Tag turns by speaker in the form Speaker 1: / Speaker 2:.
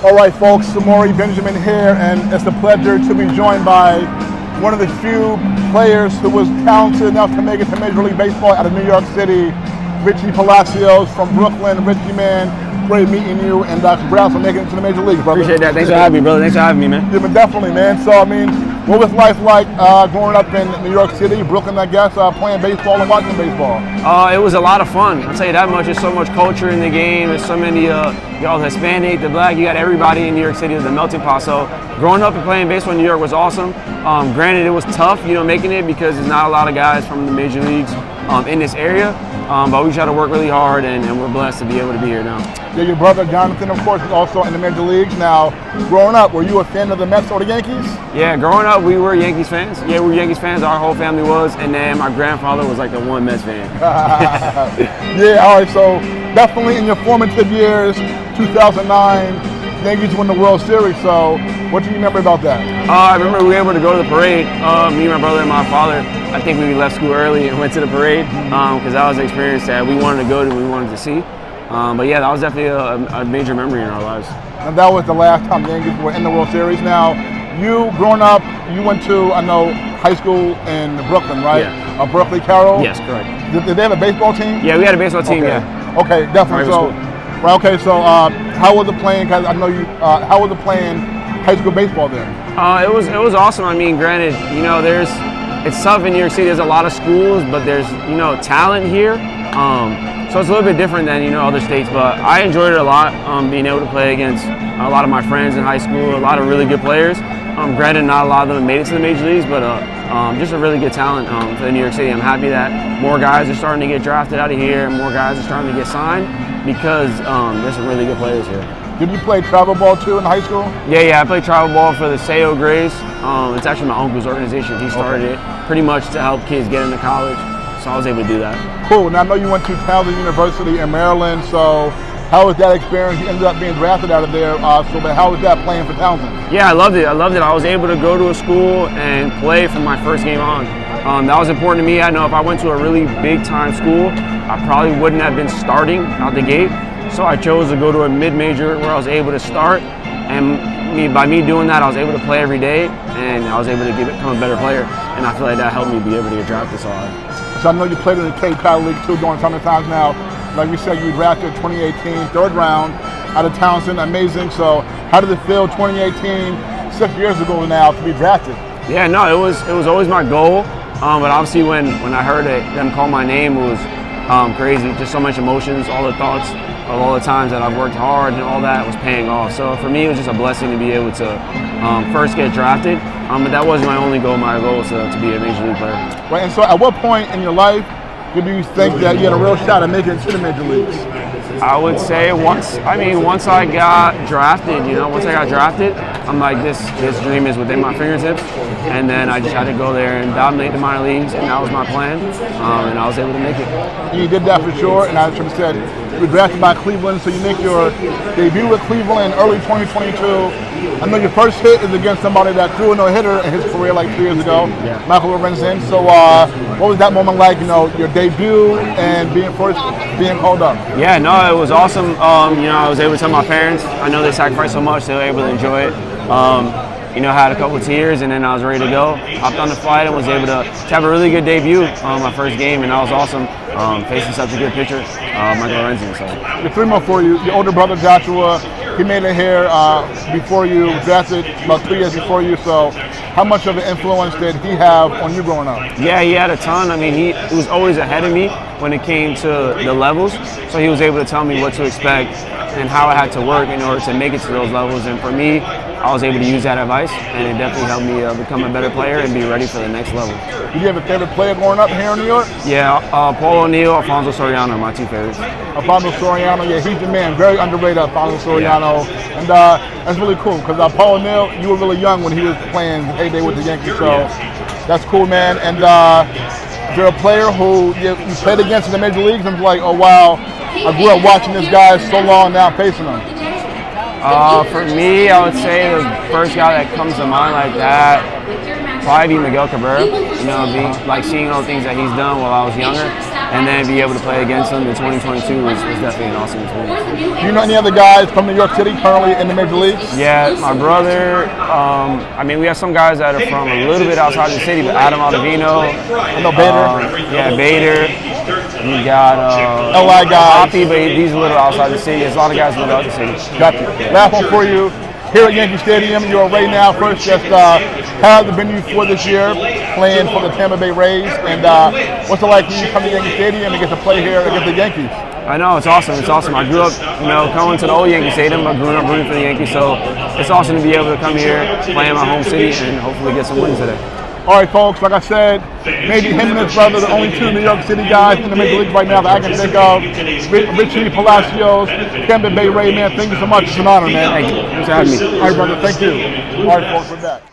Speaker 1: All right, folks, Samori Benjamin here, and it's a pleasure to be joined by one of the few players who was talented enough to make it to Major League Baseball out of New York City, Richie Palacios from Brooklyn. Richie, man, great meeting you, and congrats on making it to the Major League, brother.
Speaker 2: Appreciate that. Thanks for having me, brother. Thanks for having me, man.
Speaker 1: Yeah, but definitely, man. So, I mean, what was life like growing up in New York City, Brooklyn, I guess, playing baseball and watching baseball?
Speaker 2: It was a lot of fun. I'll tell you that much. There's so much culture in the game. There's so many, you know, the Hispanic, the Black. You got everybody in New York City. The melting pot. So growing up and playing baseball in New York was awesome. Granted, it was tough, you know, making it because there's not a lot of guys from the major leagues in this area. But we try to work really hard, and we're blessed to be able to be here now.
Speaker 1: Yeah, your brother Jonathan, of course, is also in the major leagues. Now, growing up, were you a fan of the Mets or the Yankees?
Speaker 2: Yeah, growing up, we were Yankees fans. Yeah, we were Yankees fans. Our whole family was, and then my grandfather was like the one Mets fan.
Speaker 1: Yeah, all right, so definitely in your formative years, 2009, Yankees won the World Series. So what do you remember about that?
Speaker 2: I remember we were able to go to the parade. Me, my brother, and my father. I think we left school early and went to the parade because that was an experience that we wanted to go to and we wanted to see. But yeah, that was definitely a major memory in our lives.
Speaker 1: And that was the last time the Yankees were in the World Series. Now, you growing up, you went to, I know, high school in Brooklyn, right?
Speaker 2: Yeah.
Speaker 1: Berkeley Carroll?
Speaker 2: Yes, correct.
Speaker 1: Did they have a baseball team?
Speaker 2: Yeah, we had a baseball team,
Speaker 1: okay.
Speaker 2: yeah.
Speaker 1: Okay, definitely. So, right, okay, so how was it playing? Because I know you. How was it playing high school baseball there?
Speaker 2: It was awesome. I mean, granted, you know, it's tough in New York City. There's a lot of schools, but there's, you know, talent here. So it's a little bit different than, you know, other states. But I enjoyed it a lot. Being able to play against a lot of my friends in high school, a lot of really good players. Granted, not a lot of them made it to the major leagues, but just a really good talent for New York City. I'm happy that more guys are starting to get drafted out of here, and more guys are starting to get signed because there's some really good players here.
Speaker 1: Did you play travel ball too in high school?
Speaker 2: Yeah, I played travel ball for the Sayo Grays. It's actually my uncle's organization. He started it pretty much to help kids get into college, so I was able to do that.
Speaker 1: Cool. Now I know you went to Towson University in Maryland, so how was that experience? You ended up being drafted out of there, but how was that playing for Towson?
Speaker 2: Yeah, I loved it. I was able to go to a school and play from my first game on. That was important to me. I know if I went to a really big time school, I probably wouldn't have been starting out the gate. So I chose to go to a mid-major where I was able to start, and by me doing that, I was able to play every day, and I was able to become a better player. And I feel like that helped me be able to get drafted so high.
Speaker 1: So I know you played in the Cape Cod League too during summertime now. Like we said, you drafted 2018, third round out of Towson. Amazing. So how did it feel 2018, 6 years ago now, to be drafted?
Speaker 2: Yeah, no, it was always my goal. But obviously when I heard them call my name, it was crazy. Just so much emotions, all the thoughts of all the times that I've worked hard and all that was paying off. So for me, it was just a blessing to be able to first get drafted. But that wasn't my only goal. My goal was to be a major league player.
Speaker 1: Right, and so at what point in your life did you think that you had a real shot at making it to the major leagues?
Speaker 2: I would say once I got drafted, I'm like, this dream is within my fingertips. And then I just had to go there and dominate the minor leagues, and that was my plan. And I was able to make it.
Speaker 1: And you did that for sure, and as I said, you were drafted by Cleveland, so you make your debut with Cleveland in early 2022. I know your first hit is against somebody that threw a no-hitter in his career like 2 years ago, yeah. Michael Lorenzen. So what was that moment like, you know, your debut and being called up?
Speaker 2: Yeah, no, it was awesome. You know, I was able to tell my parents. I know they sacrificed so much, they were able to enjoy it. You know, I had a couple of tears, and then I was ready to go. Hopped on the flight and was able to have a really good debut on my first game, and that was awesome. Facing such a good pitcher, Michael Lorenzen. So.
Speaker 1: The three more for you. Your older brother Joshua, he made it here before you, drafted about 3 years before you. So, how much of an influence did he have on you growing up?
Speaker 2: Yeah, he had a ton. I mean, he was always ahead of me when it came to the levels. So he was able to tell me what to expect and how I had to work in order to make it to those levels. And for me, I was able to use that advice, and it definitely helped me become a better player and be ready for the next level.
Speaker 1: Did you have a favorite player growing up here in New York?
Speaker 2: Yeah, Paul O'Neill, Alfonso Soriano, my two favorites.
Speaker 1: Alfonso Soriano, yeah, he's the man. Very underrated, Alfonso Soriano. Yeah. And that's really cool, because Paul O'Neill, you were really young when he was playing heyday with the Yankees, so that's cool, man. And is there a player who you played against in the major leagues and was like, oh wow, I grew up watching this guy so long, now I'm facing him?
Speaker 2: For me, I would say the first guy that comes to mind like that, probably be Miguel Cabrera. You know, seeing all the things that he's done while I was younger, and then be able to play against him in 2022 was definitely an awesome experience.
Speaker 1: Do you know any other guys from New York City currently in the major leagues?
Speaker 2: Yeah, my brother. I mean, we have some guys that are from a little bit outside the city, but Adam Ottavino.
Speaker 1: I know Bader.
Speaker 2: Yeah, Bader. We got
Speaker 1: LI guys.
Speaker 2: Hoppy, but he's a little outside the city. There's a lot of guys who live out the city.
Speaker 1: Got you. Last one for you. Here at Yankee Stadium, you are right now first just have the venue for this year, playing for the Tampa Bay Rays. And what's it like when you come to Yankee Stadium and get to play here against the Yankees?
Speaker 2: I know, it's awesome. It's awesome. I grew up, coming to the old Yankee Stadium. I grew up rooting for the Yankees, so it's awesome to be able to come here, play in my home city, and hopefully get some wins today.
Speaker 1: All right, folks, like I said, maybe him and his brother, the only two New York City guys in the major leagues right now that I can think of. Richie, Palacios, Tampa Bay Ray, man, thank you so much. It's an honor, man.
Speaker 2: Thank you. Thanks for having me.
Speaker 1: All right, brother, thank you. All right, folks, we're back.